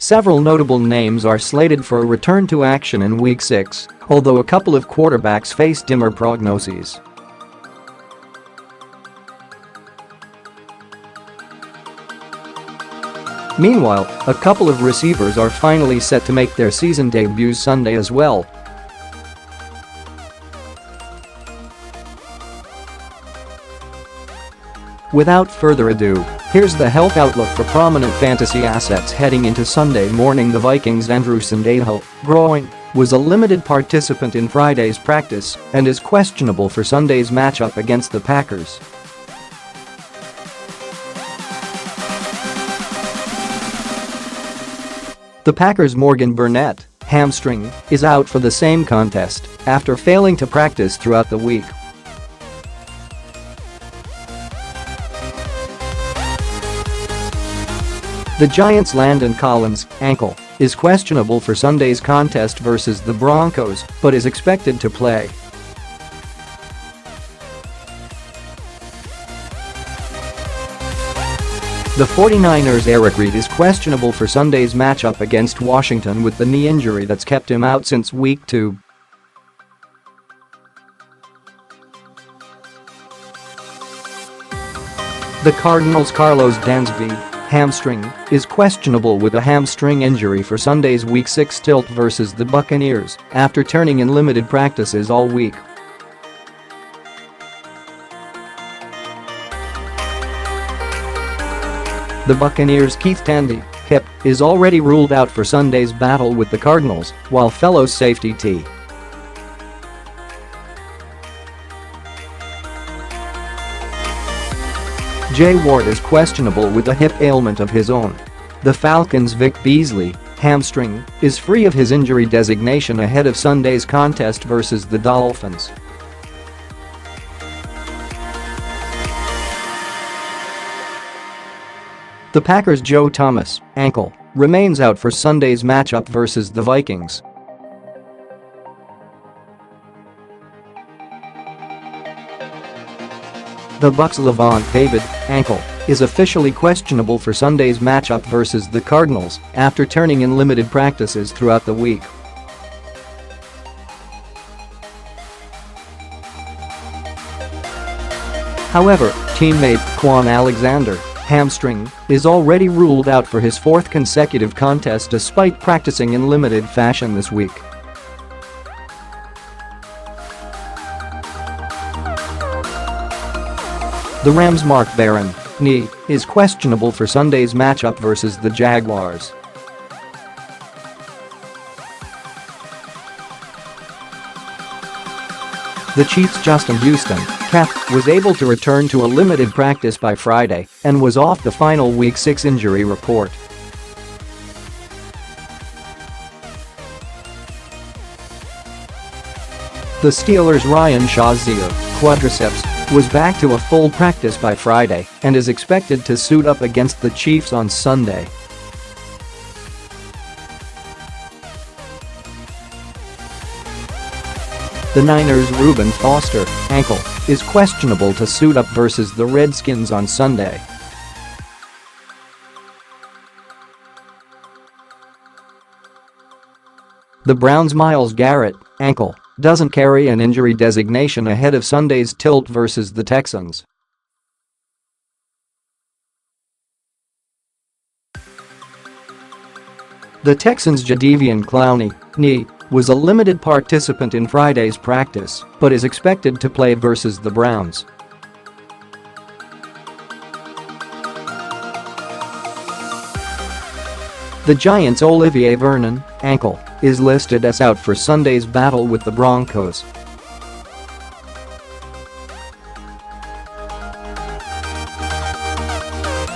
Several notable names are slated for a return to action in Week 6, although a couple of quarterbacks face dimmer prognoses. Meanwhile, a couple of receivers are finally set to make their season debuts Sunday as well. Without further ado, here's the health outlook for prominent fantasy assets heading into Sunday morning. The Vikings' Andrew Sendejo, groin, was a limited participant in Friday's practice and is questionable for Sunday's matchup against the Packers. The Packers' Morgan Burnett, hamstring, is out for the same contest after failing to practice throughout the week. The Giants' Landon Collins, ankle, is questionable for Sunday's contest versus the Broncos, but is expected to play. The 49ers' Eric Reid is questionable for Sunday's matchup against Washington with the knee injury that's kept him out since Week 2. The Cardinals' Karlos Dansby, hamstring, is questionable with a hamstring injury for Sunday's Week 6 tilt versus the Buccaneers after turning in limited practices all week. The Buccaneers' Keith Tandy, hip, is already ruled out for Sunday's battle with the Cardinals, while fellow safety T. J. Ward is questionable with a hip ailment of his own. The Falcons' Vic Beasley, hamstring, is free of his injury designation ahead of Sunday's contest versus the Dolphins. The Packers' Joe Thomas, ankle, remains out for Sunday's matchup versus the Vikings. The Bucs' Lavonte David, ankle, is officially questionable for Sunday's matchup versus the Cardinals after turning in limited practices throughout the week. However, teammate Kwon Alexander, hamstring, is already ruled out for his fourth consecutive contest despite practicing in limited fashion this week. The Rams' Mark Barron, knee, is questionable for Sunday's matchup versus the Jaguars. The Chiefs' Justin Houston, calf, was able to return to a limited practice by Friday and was off the final Week 6 injury report. The Steelers' Ryan Shazier, quadriceps, was back to a full practice by Friday and is expected to suit up against the Chiefs on Sunday. The Niners' Reuben Foster, ankle, is questionable to suit up versus the Redskins on Sunday. The Browns' Myles Garrett, ankle, doesn't carry an injury designation ahead of Sunday's tilt versus the Texans. The Texans' Jadeveon Clowney, knee, was a limited participant in Friday's practice but is expected to play versus the Browns. The Giants' Olivier Vernon, ankle, is listed as out for Sunday's battle with the Broncos.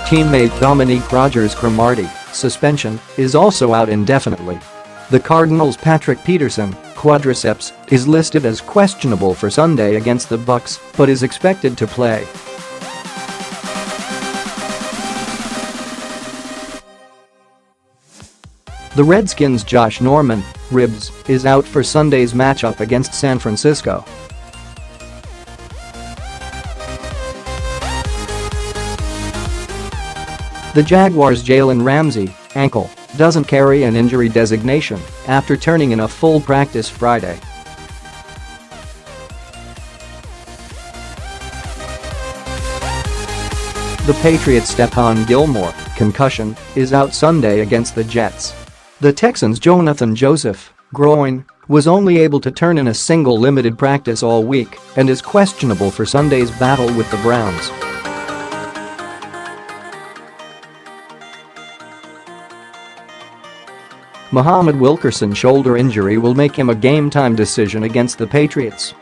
Teammate Dominique Rodgers-Cromartie, suspension, is also out indefinitely. The Cardinals' Patrick Peterson, quadriceps, is listed as questionable for Sunday against the Bucs but is expected to play. The Redskins' Josh Norman, ribs, is out for Sunday's matchup against San Francisco. The Jaguars' Jalen Ramsey, ankle, doesn't carry an injury designation after turning in a full practice Friday. The Patriots' Stephon Gilmore, concussion, is out Sunday against the Jets. The Texans' Johnathan Joseph, groin, was only able to turn in a single limited practice all week and is questionable for Sunday's battle with the Browns. Muhammad Wilkerson's shoulder injury will make him a game-time decision against the Patriots.